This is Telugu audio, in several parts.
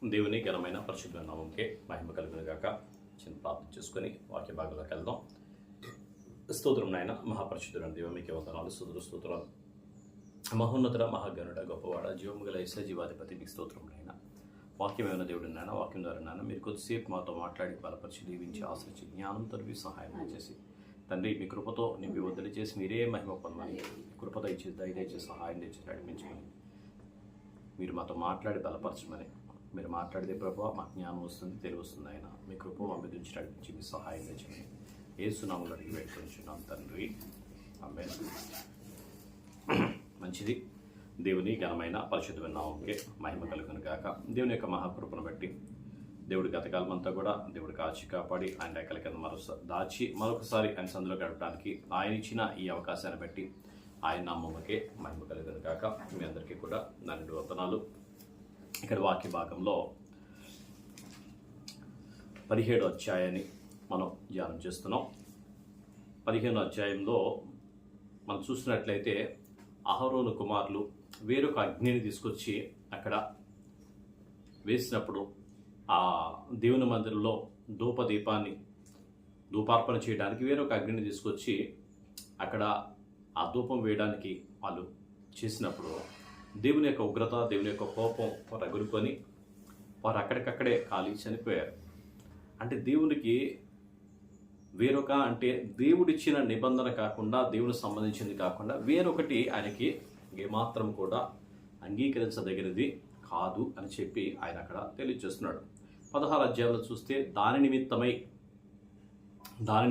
దేవుని ఘనమైన పరిశుద్ధ నామంకే మహిమ కలుగును గాక. చిన్న ప్రార్థన చేసుకొని వాక్య భాగంలోకి వెళ్దాం. స్తోత్రం నాయన, మహాపరిశుద్ధుడు దేవ, మీకే వందనాలు, స్తోత్రాలు. మహోన్నతుడ, మహాగణుడ, గొప్పవాడ, జీవము గల యేసు జీవాధిపతి, మీకు స్తోత్రం నాయన. వాక్యమైన దేవుడు నాయన, వాక్యం ద్వారా నాయన మీరు కొద్దిసేపు మాతో మాట్లాడి బలపరిచి దీవించి ఆశ్రయించి జ్ఞానం తరివి సహాయం చేసి తండ్రి మీ కృపతో నింపి వదిలి చేసి మీరే మహిమ పొందమని, కృప దయచేసి దయచేసి సహాయం తెచ్చి నడిపించమని, మీరు మాతో మాట్లాడి బలపరచమని, మీరు మాట్లాడితే ప్రభావ మా జ్ఞానం వస్తుంది, తెలివి వస్తుంది. ఆయన మీ కృప మమ్మల్ని నుంచి నడిపించి మీ సహాయం తెచ్చమని యేసునామములో అడిగి వేడుకొనిచున్నాం తండ్రి, ఆమేన్. మంచిది. దేవుని ఘనమైన పరిశుద్ధమైన నామముకే మహిమ కలుగును గాక. దేవుని యొక్క మహాకృపను బట్టి దేవుడి గతకాలం అంతా కూడా దేవుడు కాచి కాపాడి ఆయన రెక్కల కింద దాచి మరొకసారి ఆయన సందులో గడపడానికి ఆయన ఇచ్చిన ఈ అవకాశాన్ని బట్టి ఆయన నామముకే మహిమ కలుగును గాక. మీ అందరికీ కూడా నా నిండు వందనాలు. ఇక్కడ వాక్య భాగంలో 17వ అధ్యాయాన్ని మనం ధ్యానం చేస్తున్నాం. 15వ అధ్యాయంలో మనం చూసినట్లయితే అహరోను కుమారులు వేరొక అగ్నిని తీసుకొచ్చి అక్కడ వేసినప్పుడు ఆ దేవుని మందిరంలో ధూపార్పణ చేయడానికి వేరొక అగ్నిని తీసుకొచ్చి అక్కడ ఆ ధూపం వేయడానికి వాళ్ళు చేసినప్పుడు దేవుని యొక్క ఉగ్రత, దేవుని యొక్క కోపం రగులుకొని వారు అక్కడికక్కడే కాలి చనిపోయారు. అంటే దేవునికి వేరొక, అంటే దేవుడిచ్చిన నిబంధన కాకుండా, దేవునికి సంబంధించింది కాకుండా వేరొకటి ఆయనకి ఏమాత్రం కూడా అంగీకరించదగినది కాదు అని చెప్పి ఆయన అక్కడ తెలియజేస్తున్నాడు. 16వ అధ్యాయంలో చూస్తే దాని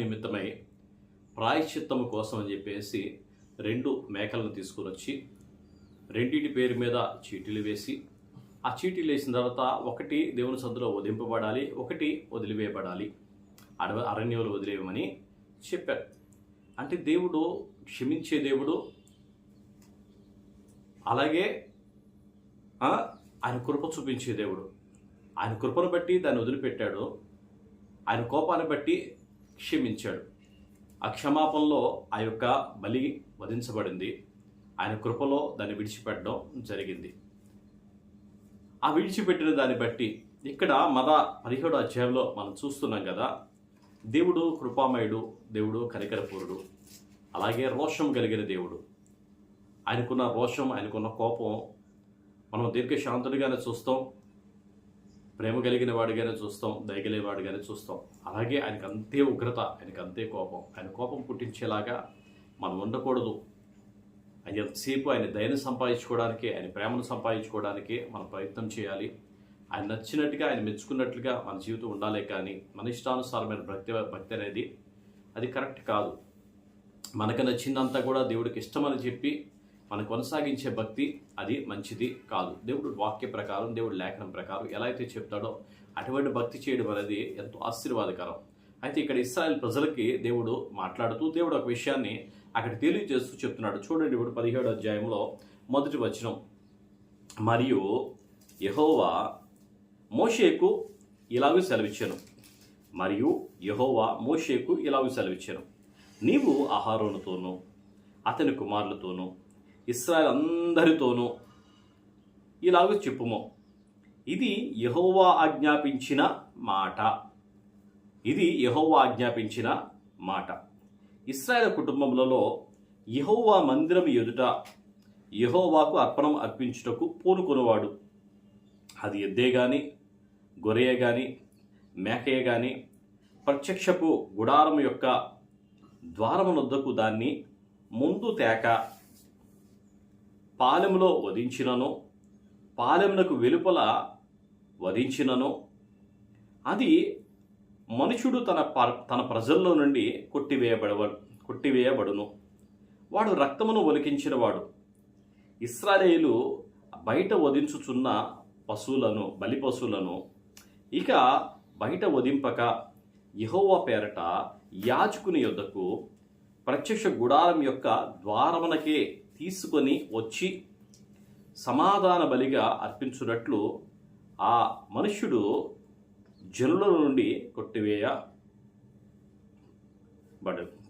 నిమిత్తమై ప్రాయశ్చిత్తము కోసం అని చెప్పేసి 2 మేకలను తీసుకుని వచ్చి రెండింటి పేరు మీద చీటీలు వేసి, ఆ చీటీలు వేసిన తర్వాత ఒకటి దేవుని సందులో వధింపబడాలి, ఒకటి వదిలివేయబడాలి, అరణ్యంలో వదిలేయమని చెప్పారు. అంటే దేవుడు క్షమించే దేవుడు, అలాగే ఆయన కృప చూపించే దేవుడు. ఆయన కృపను బట్టి దాన్ని వదిలిపెట్టాడు, ఆయన కోపాన్ని బట్టి క్షమించాడు. ఆ క్షమాపణలో ఆ యొక్క బలి వధించబడింది, ఆయన కృపలో దాన్ని విడిచిపెట్టడం జరిగింది. ఆ విడిచిపెట్టిన దాన్ని బట్టి ఇక్కడ 17వ అధ్యాయంలో మనం చూస్తున్నాం కదా, దేవుడు కృపామయుడు, దేవుడు కనికరపూరుడు, అలాగే రోషం కలిగిన దేవుడు. ఆయనకున్న రోషం, ఆయనకున్న కోపం మనం దీర్ఘశాంతుడిగానే చూస్తాం, ప్రేమ కలిగిన వాడిగానే చూస్తాం, దయగలిగిన వాడిగానే చూస్తాం. అలాగే ఆయనకు అంతే ఉగ్రత, ఆయనకు అంతే కోపం. ఆయన కోపం పుట్టించేలాగా మనం ఉండకూడదు. ఆయన ఎంతసేపు ఆయన దయను సంపాదించుకోవడానికి, ఆయన ప్రేమను సంపాదించుకోవడానికి మనం ప్రయత్నం చేయాలి. ఆయన నచ్చినట్టుగా, ఆయన మెచ్చుకున్నట్లుగా మన జీవితం ఉండాలి. కానీ మన ఇష్టానుసారమైన భక్తి అనేది అది కరెక్ట్ కాదు. మనకు నచ్చిందంతా కూడా దేవుడికి ఇష్టమని చెప్పి మనం కొనసాగించే భక్తి అది మంచిది కాదు. దేవుడు వాక్య ప్రకారం, దేవుడు లేఖనం ప్రకారం ఎలా అయితే చెప్తాడో అటువంటి భక్తి చేయడం అనేది ఎంతో ఆశీర్వాదకరం. అయితే ఇక్కడ ఇశ్రాయేల్ ప్రజలకి దేవుడు మాట్లాడుతూ దేవుడు ఒక విషయాన్ని అక్కడ తెలియజేస్తూ చెప్తున్నాడు. చూడండి, ఇప్పుడు 17వ అధ్యాయంలో 1వ వచనం, మరియు యెహోవా మోషేకు ఇలాగూ సెలవిచ్చెను, నీవు అహరోనుతోనూ అతని కుమారులతోనూ ఇశ్రాయేలు అందరితోనూ ఇలాగూ చెప్పుము, ఇది యెహోవా ఆజ్ఞాపించిన మాట. ఇశ్రాయేలు కుటుంబములలో యెహోవా మందిరం ఎదుట యెహోవాకు అర్పణం అర్పించుటకు పూనుకొనువాడు, అది ఎద్దే గాని, గొర్రెయే గాని, మేకయే గాని, ప్రత్యక్షపు గుడారము యొక్క ద్వారమునొద్దకు దాన్ని ముందు తేక పాలెములో వధించినను, పాలెమునకు వెలుపల వధించినను, అది మనుషుడు తన ప్రజల్లో నుండి కొట్టివేయబడును. వాడు రక్తమును ఒలికించిన వాడు. ఇశ్రాయేలు బయట వధించుచున్న బలి పశువులను ఇక బయట వధింపక యెహోవా పేరట యాజకుని యొద్దకు ప్రత్యక్ష గుడారం యొక్క ద్వారమునకే తీసుకొని వచ్చి సమాధాన బలిగా అర్పించున్నట్లు ఆ మనుష్యుడు జనుల నుండి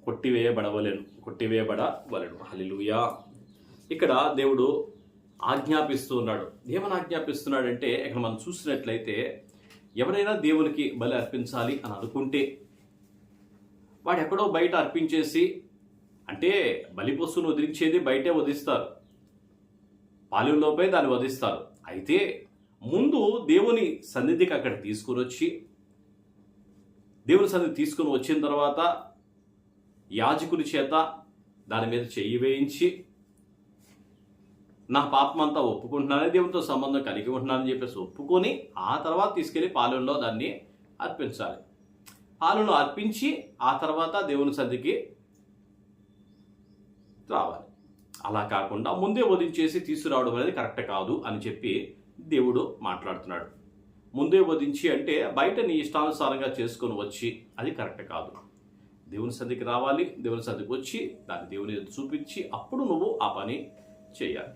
కొట్టివేయబడవలెను. హల్లెలూయా. ఇక్కడ దేవుడు ఆజ్ఞాపిస్తూ ఉన్నాడు. ఏమని ఆజ్ఞాపిస్తున్నాడంటే ఇక్కడ మనం చూసినట్లయితే ఎవరైనా దేవునికి బలి అర్పించాలి అని అనుకుంటే వాడు ఎక్కడో బయట అర్పించేసి, అంటే బలి పశువును వదిలించేది బయటే వధిస్తారు, పాలెంలోపై దాన్ని వధిస్తారు. అయితే ముందు దేవుని సన్నిధికి అక్కడ తీసుకుని వచ్చి, దేవుని సన్నిధి తీసుకుని వచ్చిన తర్వాత యాజకుని చేత దాని మీద చెయ్యి వేయించి, నా పాపం అంతా ఒప్పుకుంటున్నానని, దేవునితో సంబంధం కలిగి ఉంటున్నానని చెప్పేసి ఒప్పుకొని ఆ తర్వాత తీసుకెళ్లి పాలెంలో దాన్ని అర్పించాలి. పాలెంలో అర్పించి ఆ తర్వాత దేవుని సన్నిధికి రావాలి. అలా కాకుండా ముందే వధించేసి తీసుకురావడం అనేది కరెక్ట్ కాదు అని చెప్పి దేవుడు మాట్లాడుతున్నాడు. ముందే వధించి అంటే బయట నీ ఇష్టానుసారంగా చేసుకొని వచ్చి అది కరెక్ట్ కాదు. దేవుని సన్నిధికి రావాలి, దేవుని సన్నిధికి వచ్చి దాన్ని దేవుని చూపించి అప్పుడు నువ్వు ఆ పని చేయాలి.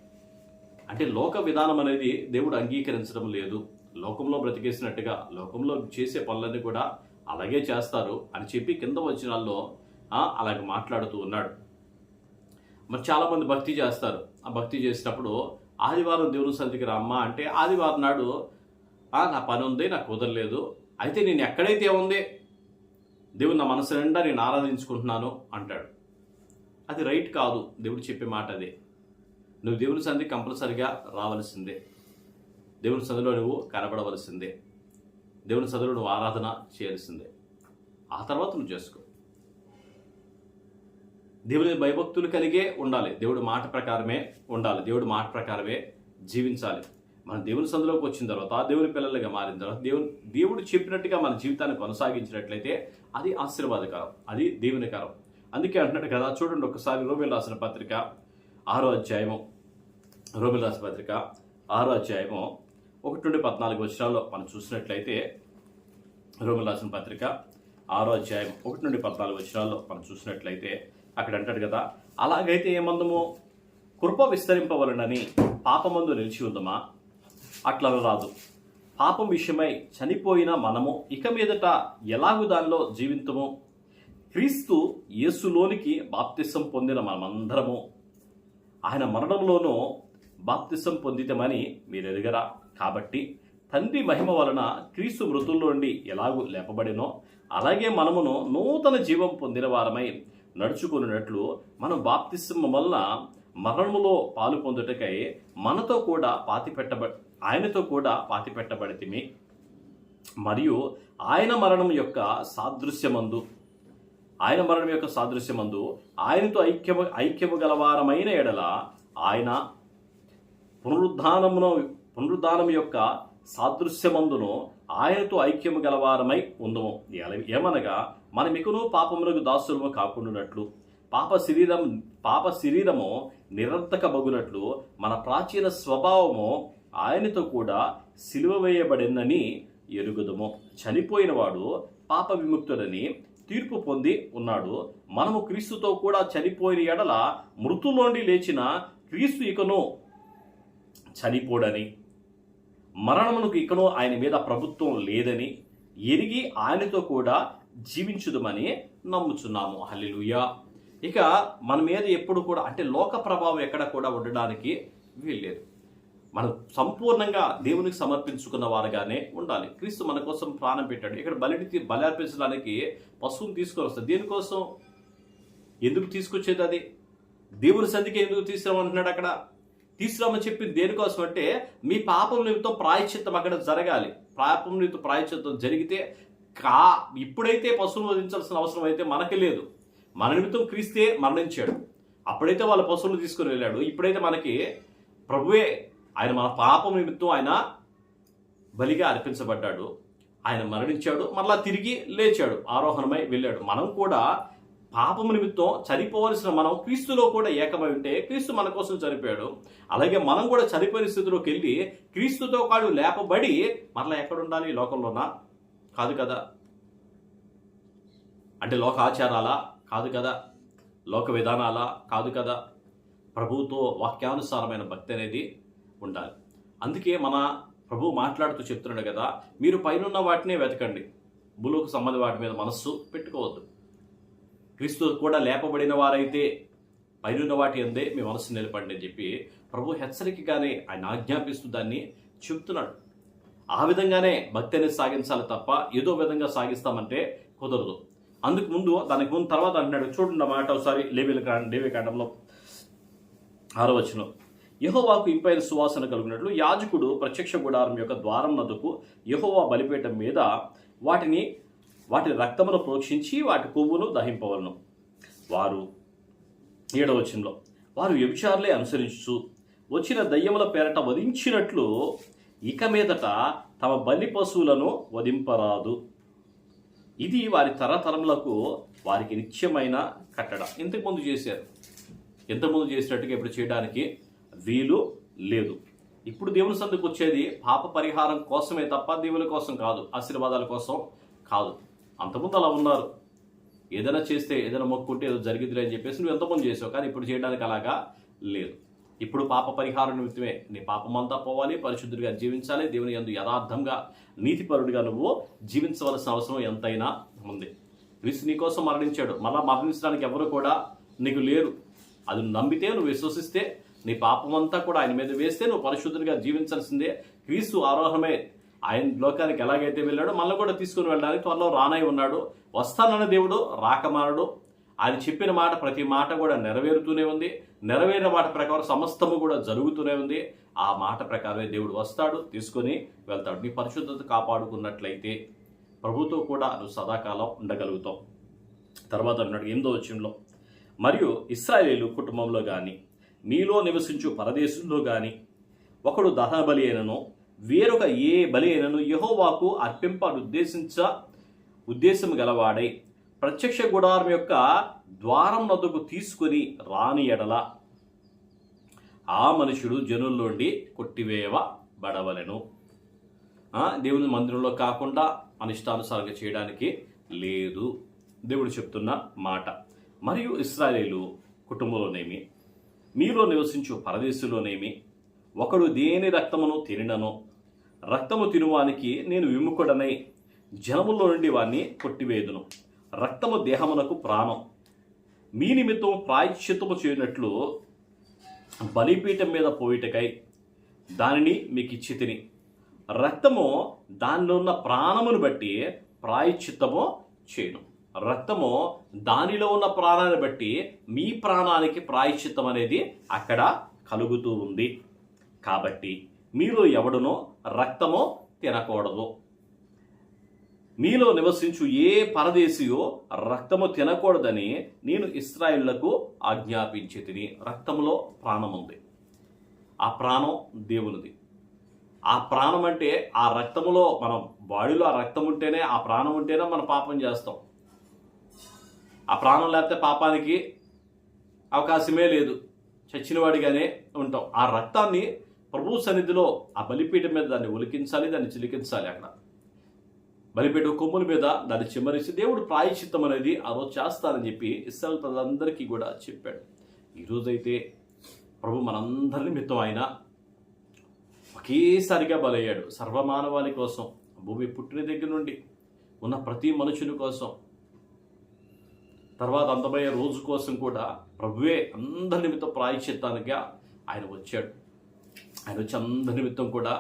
అంటే లోక విధానం అనేది దేవుడు అంగీకరించడం లేదు. లోకంలో బ్రతికేసినట్టుగా లోకంలో చేసే పనులన్నీ కూడా అలాగే చేస్తారు అని చెప్పి కింద వచనాల్లో అలాగే మాట్లాడుతూ ఉన్నాడు. మరి చాలామంది భక్తి చేస్తారు. ఆ భక్తి చేసినప్పుడు ఆదివారం దేవుని సన్నిధికి రమ్మా అంటే ఆదివారం నాడు నా పని ఉంది, నాకు కుదరలేదు, అయితే నేను ఎక్కడైతే ఉంది దేవుడు నా మనసు నిండా నేను ఆరాధించుకుంటున్నాను అంటాడు. అది రైట్ కాదు. దేవుడు చెప్పే మాట అదే. నువ్వు దేవుని సన్నిధికి కంపల్సరిగా రావాల్సిందే, దేవుని సన్నిధిలో నువ్వు కనబడవలసిందే, దేవుని సన్నిధిలో నువ్వు ఆరాధన చేయాల్సిందే. ఆ తర్వాత నువ్వు చేసుకో. దేవుని భయభక్తులు కలిగే ఉండాలి, దేవుడి మాట ప్రకారమే ఉండాలి, దేవుడి మాట ప్రకారమే జీవించాలి. మనం దేవుని సన్నిధిలోకి వచ్చిన తర్వాత దేవుని పిల్లలుగా మారిన తర్వాత దేవుడు చెప్పినట్టుగా మన జీవితాన్ని కొనసాగించినట్లయితే అది ఆశీర్వాదకరం, అది దీవెనకరం. అందుకే అంటున్నాడు కదా, చూడండి ఒకసారి రోమిలు రాసిన పత్రిక 6వ అధ్యాయము, రోమిలు రాసిన పత్రిక 6వ అధ్యాయము 1 నుండి 14 వచనాల్లో మనం చూసినట్లయితే, రోమిలు రాసిన పత్రిక 6వ అధ్యాయం 1 నుండి 14 వచనాల్లో మనం చూసినట్లయితే అక్కడ అంటాడు కదా, అలాగైతే ఏమందము, కృప విస్తరింపవలనని పాపమందు నిలిచి ఉందమా? అట్లా రాదు. పాపం విషయమై చనిపోయిన మనము ఇక మీదట ఎలాగూ దానిలో జీవితము, క్రీస్తు యేసులోనికి బాప్తిసం పొందిన మనమందరము ఆయన మరణంలోనూ బాప్తిసం పొందితమని మీరు ఎరుగరా? కాబట్టి తండ్రి మహిమ వలన క్రీస్తు మృతుల్లో నుండి ఎలాగూ లేపబడినో అలాగే మనమును నూతన జీవం పొందిన వారమై నడుచుకున్నట్లు మనం బాప్తిసం వల్ల మరణములో పాలు పొందుటకై ఆయనతో కూడా పాతి పెట్టబడితిమి. మరియు ఆయన మరణం యొక్క సాదృశ్యమందు ఆయనతో ఐక్యము గలవారమైన ఎడల ఆయన పునరుద్ధానం యొక్క సాదృశ్యమందును ఆయనతో ఐక్యము గలవారమై ఉందము. ఏమనగా మనమికును పాపములకు దాసులము కాకుండానట్లు పాప శరీరము నిరర్థక బగునట్లు మన ప్రాచీన స్వభావము ఆయనతో కూడా సిలువ వేయబడిందని ఎరుగుదము. చనిపోయిన వాడు పాప విముక్తుడని తీర్పు పొంది ఉన్నాడు. మనము క్రీస్తుతో కూడా చనిపోయిన ఎడల మృతుల్లోండి లేచిన క్రీస్తు ఇకను చనిపోడని, మరణమునకు ఇకను ఆయన మీద ప్రభుత్వం లేదని ఎరిగి ఆయనతో కూడా జీవించుదమని నమ్ముచున్నాము. హల్లెలూయా. ఇక మన మీద ఎప్పుడు కూడా అంటే లోక ప్రభావం ఎక్కడ కూడా ఉండడానికి వీల్లేదు. మనం సంపూర్ణంగా దేవునికి సమర్పించుకున్న వారుగానే ఉండాలి. క్రీస్తు మన కోసం ప్రాణం పెట్టాడు. ఇక్కడ బలి అర్పించడానికి పశువుని తీసుకొని వస్తుంది. దేనికోసం? ఎందుకు తీసుకొచ్చేది? అది దేవుని సన్నిధికి ఎందుకు తీసుకురామంటున్నాడు? అక్కడ తీసుకురామని చెప్పింది దేనికోసం అంటే మీ పాపం నిమిత్తం ప్రాయశ్చిత్తం అక్కడ జరగాలి. పాపం నిమిత్తం ప్రాయశ్చిత్తం జరిగితే ఇప్పుడైతే పశువులు వధించాల్సిన అవసరం అయితే మనకి లేదు. మన నిమిత్తం క్రీస్తే మరణించాడు. అప్పుడైతే వాళ్ళ పశువులు తీసుకుని వెళ్ళాడు. ఇప్పుడైతే మనకి ప్రభువే ఆయన మన పాపం నిమిత్తం ఆయన బలిగా అర్పించబడ్డాడు. ఆయన మరణించాడు, మరలా తిరిగి లేచాడు, ఆరోహణమై వెళ్ళాడు. మనం కూడా పాపము నిమిత్తం చనిపోవలసిన మనం క్రీస్తులో కూడా ఏకమై ఉంటే క్రీస్తు మన కోసం చనిపోయాడు. అలాగే మనం కూడా చనిపోయిన స్థితిలోకి వెళ్ళి క్రీస్తుతో కాడు లేపబడి మరలా ఎక్కడ ఉండాలి? లోకంలోనా? కాదు కదా. అంటే లోక ఆచారాలా? కాదు కదా. లోక విధానాలా? కాదు కదా. ప్రభువుతో వాక్యానుసారమైన భక్తి అనేది ఉండాలి. అందుకే మన ప్రభు మాట్లాడుతూ చెప్తున్నాడు కదా, మీరు పైనున్న వాటినే వెతకండి, భూలోక సంబంధ వాటి మీద మనస్సు పెట్టుకోవద్దు. క్రీస్తు కూడా లేపబడిన వారైతే పైనున్న వాటి అందే మీ మనసు నిలపండి అని చెప్పి ప్రభు హెచ్చరికగానే ఆయన ఆజ్ఞాపిస్తూ దాన్ని చెప్తున్నాడు. ఆ విధంగానే భక్తి అనేది సాగించాలి తప్ప ఏదో విధంగా సాగిస్తామంటే కుదరదు. దానికి ముందు తర్వాత అంటున్నాడు, చూడండి మాట ఒకసారి లేవికాండంలో 6వ వచనం, యెహోవాకు ఇంపైన సువాసన కలుగునట్లు యాజకుడు ప్రత్యక్ష గుడారం యొక్క ద్వారం నదుకు యెహోవా బలిపీఠం మీద వాటి రక్తమును ప్రోక్షించి వాటి కొవ్వును దహింపవలను. 7వ వచనంలో, వారు వ్యభిచారులే అనుసరించు వచ్చిన దయ్యముల పేరట వధించినట్లు ఇక మీదట తమ బలి పశువులను వధింపరాదు. ఇది వారి తరతరములకు వారికి నిత్యమైన కట్టడ. ఇంతకుముందు చేసినట్టుగా ఇప్పుడు చేయడానికి వీలు లేదు. ఇప్పుడు దేవుని సందుకు వచ్చేది పాప పరిహారం కోసమే తప్ప దేవుని కోసం కాదు, ఆశీర్వాదాల కోసం కాదు. అంతకుముందు అలా ఉన్నారు, ఏదైనా చేస్తే ఏదైనా మొక్కుంటే ఏదో జరిగిద్దిలే అని చెప్పేసి నువ్వు ఎంతమంది చేసావు, కానీ ఇప్పుడు చేయడానికి అలాగా లేదు. ఇప్పుడు పాప పరిహారం నిమిత్తమే నీ పాపమంతా పోవాలి, పరిశుద్ధుడిగా జీవించాలి, దేవుని యందు యథార్థంగా నీతిపరుడిగా నువ్వు జీవించవలసిన అవసరం ఎంతైనా ఉంది. క్రీస్తు నీ కోసం మరణించాడు, మళ్ళా మరణించడానికి ఎవరు కూడా నీకు లేరు. అది నమ్మితే, నువ్వు విశ్వసిస్తే, నీ పాపమంతా కూడా ఆయన మీద వేస్తే నువ్వు పరిశుద్ధుడిగా జీవించాల్సిందే. క్రీస్తు ఆరోహమే ఆయన లోకానికి ఎలాగైతే వెళ్ళాడో మళ్ళీ కూడా తీసుకుని వెళ్ళడానికి త్వరలో రానై ఉన్నాడు. వస్తానన్న దేవుడు రాకమానడు. ఆయన చెప్పిన మాట ప్రతి మాట కూడా నెరవేరుతూనే ఉంది. నెరవేరిన మాట ప్రకారం సమస్తము కూడా జరుగుతూనే ఉంది. ఆ మాట ప్రకారమే దేవుడు వస్తాడు, తీసుకొని వెళ్తాడు. నీ పరిశుద్ధత కాపాడుకున్నట్లయితే ప్రభుతో కూడా నువ్వు సదాకాలం ఉండగలుగుతావు. తర్వాత అన్నాడు 8వ వచనంలో, మరియు ఇశ్రాయేలు కుటుంబంలో కానీ మీలో నివసించు పరదేశంలో కానీ ఒకడు దహన బలి అయినను వేరొక ఏ బలి అయినను యెహోవాకు ఉద్దేశం గలవాడై ప్రత్యక్ష గుడారం యొక్క ద్వారం నదుకు తీసుకొని రాని ఎడల ఆ మనుషుడు జనుల్లోండి కొట్టివేయబడవలెను. దేవుని మందిరంలో కాకుండా అనిష్టానుసారంగా చేయడానికి లేదు దేవుడు చెప్తున్న మాట. మరియు ఇశ్రాయేలు కుటుంబంలోనేమి మీలో నివసించు పరదేశంలోనేమి ఒకడు దేని రక్తమును తిననో రక్తము తినువానికి నేను విముఖుడనై జనములో నుండి వాణ్ణి కొట్టివేదును. రక్తము దేహమునకు ప్రాణం. మీ నిమిత్తం ప్రాయశ్చిత్తము చేయనట్లు బలిపీఠం మీద పోయిటకై దానిని మీకు ఇచ్చి తిని రక్తము దానిలో ఉన్న ప్రాణమును బట్టి ప్రాయశ్చిత్తము చేయను. రక్తము దానిలో ఉన్న ప్రాణాన్ని బట్టి మీ ప్రాణానికి ప్రాయశ్చిత్తం అనేది అక్కడ కలుగుతూ ఉంది. కాబట్టి మీలో ఎవడునో రక్తము తినకూడదు. మీలో నివసించు ఏ పరదేశియో రక్తము తినకూడదని నేను ఇశ్రాయేలులకు ఆజ్ఞాపించి తిని. రక్తంలో ప్రాణం ఉంది. ఆ ప్రాణం దేవునిది. ఆ ప్రాణం అంటే ఆ రక్తములో మనం బాడీలో ఆ రక్తం ఉంటేనే, ఆ ప్రాణం ఉంటేనే మనం పాపం చేస్తాం. ఆ ప్రాణం లేకపోతే పాపానికి అవకాశమే లేదు, చచ్చినవాడిగానే ఉంటాం. ఆ రక్తాన్ని ప్రభు సన్నిధిలో ఆ బలిపీఠం మీద దాన్ని ఒలికించాలి, దాన్ని చిలికించాలి. అక్కడ బలిపీఠం కొమ్ముల మీద దాన్ని చిమ్మరిసి దేవుడు ప్రాయశ్చిత్తం అనేది ఆ రోజు చేస్తారని చెప్పి ఇశ్రాయేలు ప్రజలందరికీ కూడా చెప్పాడు. ఈరోజైతే ప్రభు మనందరి నిమిత్తం ఆయన ఒకేసారిగా బలయ్యాడు. సర్వమానవాళి కోసం, భూమి పుట్టిన దగ్గర నుండి ఉన్న ప్రతి మనుషుని కోసం, తర్వాత అందమయ్యే రోజు కోసం కూడా ప్రభువే అందరి నిమిత్తం ప్రాయశ్చిత్తానిగా ఆయన వచ్చాడు. ఆయన వచ్చి అందరి నిమిత్తం కూడా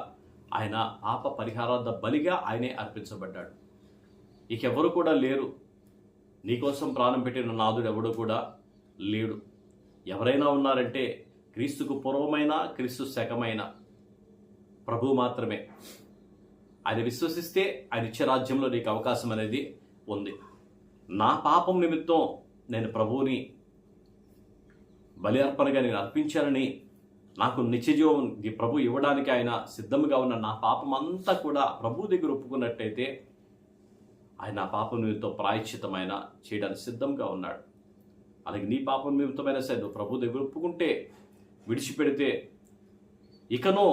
ఆయన పాప పరిహారార్థ బలిగా ఆయనే అర్పించబడ్డాడు. ఇకెవరు కూడా లేరు. నీకోసం ప్రాణం పెట్టిన నాదుడు ఎవడు కూడా లేడు. ఎవరైనా ఉన్నారంటే క్రీస్తుకు పూర్వమైన, క్రీస్తు శకమైన ప్రభు మాత్రమే. ఆయన విశ్వసిస్తే ఆయన ఇచ్చే రాజ్యంలో నీకు అవకాశం అనేది ఉంది. నా పాపం నిమిత్తం నేను ప్రభువుని బలి అర్పణగా నేను అర్పించానని, నాకు నిత్యజీవం ప్రభు ఇవ్వడానికి ఆయన సిద్ధంగా ఉన్న నా పాపం అంతా కూడా ప్రభు దగ్గర ఒప్పుకున్నట్టయితే ఆయన ఆ పాపం నిమిత్తం ప్రాయశ్చిత్తమైన చేయడానికి సిద్ధంగా ఉన్నాడు. అలాగే నీ పాపం నిమిత్తమైన సరే నువ్వు ప్రభు దగ్గర ఒప్పుకుంటే, విడిచిపెడితే, ఇకనో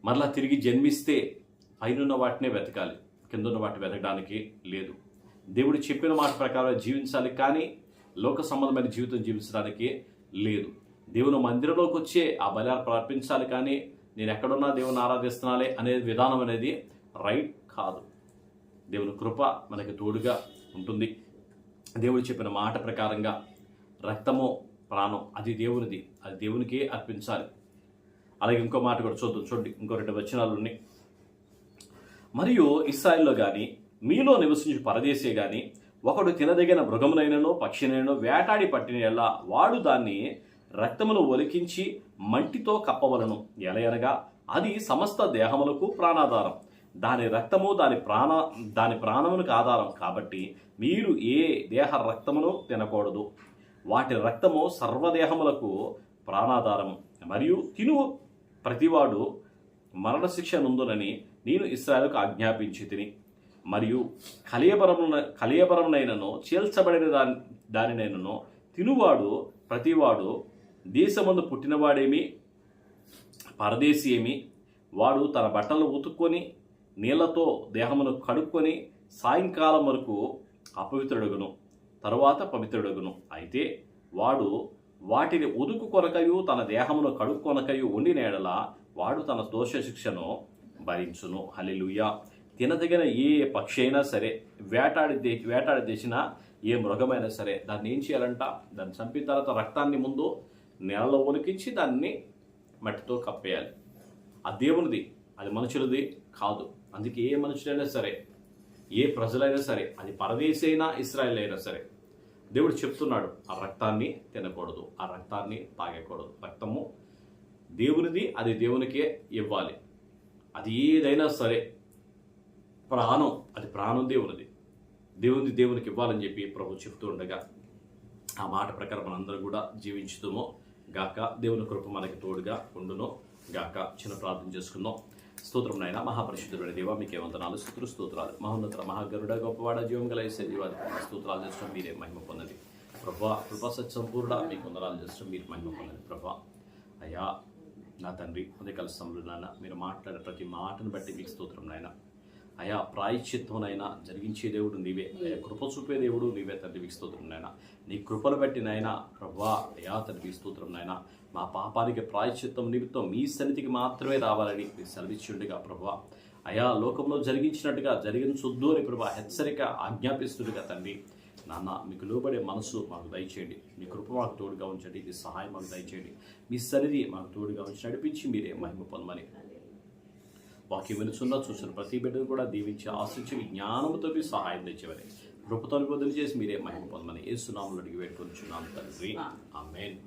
మరలా తిరిగి జన్మిస్తే పైనున్న వాటినే వెతకాలి, కిందన్న వాటిని వెతకడానికి లేదు. దేవుడు చెప్పిన మాట ప్రకారం జీవించాలి, కానీ లోక సంబంధమైన జీవితం జీవించడానికి లేదు. దేవుని మందిరంలోకి వచ్చే ఆ బలి అర్పించాలి, కానీ నేను ఎక్కడున్నా దేవుని ఆరాధిస్తున్నాలే అనే విధానం అనేది రైట్ కాదు. దేవుని కృప మనకి తోడుగా ఉంటుంది. దేవుడు చెప్పిన మాట ప్రకారంగా రక్తము ప్రాణం అది దేవునిది, అది దేవునికే అర్పించాలి. అలాగే ఇంకో మాట కూడా చూడండి, ఇంకో 2 వచనాలు ఉన్నాయి. మరియు ఇశ్రాయేల్లో గాని మీలో నివసించు పరదేశే గాని ఒకడు తినదగిన మృగమునైనను పక్షినైనను వేటాడి పట్టిన యెడల వాడు దాన్ని రక్తమును ఒలికించి మంటితో కప్పవలను. ఎలయనగా అది సమస్త దేహములకు ప్రాణాధారం, దాని రక్తము దాని ప్రాణమునికి ఆధారం. కాబట్టి మీరు ఏ దేహ రక్తమును తినకూడదు. వాటి రక్తము సర్వదేహములకు ప్రాణాధారం. మరియు తిను ప్రతివాడు మరణశిక్ష నుందునని నేను ఇశ్రాయేలుకు ఆజ్ఞాపించి తిని. మరియు కలియబరమునైనను చీల్చబడిన దానినైనను తినువాడు ప్రతివాడు దేశమందు పుట్టినవాడేమి పరదేశీ ఏమి వాడు తన బట్టలను ఉతుక్కొని నీళ్లతో దేహమును కడుక్కొని సాయంకాలం వరకు అపవిత్రుడగును, తరువాత పవిత్రుడగును. అయితే వాడు వాటిని ఉదుకు కొనకయు తన దేహమును కడుక్కొనకయు ఉండిన యెడల వాడు తన దోష శిక్షను భరించును. హల్లెలూయా. తినదగిన ఏ పక్షి అయినా సరే, వేటాడి తెచ్చినా ఏ మృగమైనా సరే, దాన్ని ఏం చేయాలంట? దాన్ని చంపిన తర్వాత రక్తాన్ని ముందు నేలలో ఒలికించి దాన్ని మట్టితో కప్పేయాలి. ఆ దేవునిది, అది మనుషులది కాదు. అందుకే ఏ మనుషులైనా సరే, ఏ ప్రజలైనా సరే, అది పరదేశీ అయినా ఇశ్రాయేల్ అయినా సరే, దేవుడు చెప్తున్నాడు ఆ రక్తాన్ని తినకూడదు, ఆ రక్తాన్ని తాగకూడదు. రక్తము దేవునిది, అది దేవునికే ఇవ్వాలి. అది ఏదైనా సరే, ప్రాణం, అది ప్రాణం దేవునిది, దేవునికి ఇవ్వాలని చెప్పి ప్రభు చెప్తూ ఉండగా ఆ మాట ప్రకారం మనందరం కూడా జీవించుతామో గాక. దేవుని కృప మనకి తోడుగా ఉండును గాక. చిన్న ప్రార్థన చేసుకుందాం. స్తోత్రం నాయన, మహాపరిశుద్ధుడైన దేవా, మీకే వందనాలు, స్తోత్రాలు. మహోన్నత మహాగరుడ గొప్పవాడ జీవం గల యేసయ్య దేవాది స్తోత్రాలు చేస్తాం. మీరే మహిమ పొందండి ప్రభా. కృపా సత్సంపూర్ణ మీకు వందనాలు చేస్తాం. మీరు మహిమ పొందండి ప్రభా. అయ్యా నా తండ్రి, ఉదయకాల సమయంలో నాయన మీరు మాట్లాడే ప్రతి మాటను బట్టి మీకు స్తోత్రం నాయన. అయా ప్రాయశ్చిత్తునైనా జరిగించే దేవుడు నీవే, అయ్యా కృప చూపే దేవుడు నీవే తండ్రి. మీకు స్తోత్రం నాయన. నీ కృపను బట్టి నాయన ప్రభా, అయా తండ్రి మీకు స్తోత్రం నాయన. మా పాపానికి ప్రాయశ్చిత్తం నిమిత్తం మీ సన్నిధికి మాత్రమే రావాలని మీరు సెలవిచ్చుండగా ప్రభా, అయా లోకంలో జరిగించినట్టుగా జరిగించొద్దు అని ప్రభా హెచ్చరిక ఆజ్ఞాపిస్తుండగా తండ్రి నాన్న, మీకు లోబడే మనసు మాకు దయచేయండి. మీ కృప మాకు తోడుగా ఉంచండి. మీ సహాయం మాకు దయచేయండి. మీ సన్నిధి మాకు తోడుగా ఉంచి నడిపించి మీరే మహిమ పొందమని వాక్యం వినుచున్న చూసిన ప్రతి బిడ్డను కూడా దీవించి ఆశించి జ్ఞానముతో మీ సహాయం తెచ్చేవని కృపతో బదులు చేసి మీరే మహిమ పొందమని యేసు నామములో అడిగి వేడుకొనుచున్నాము తండ్రి. ఆమేన్.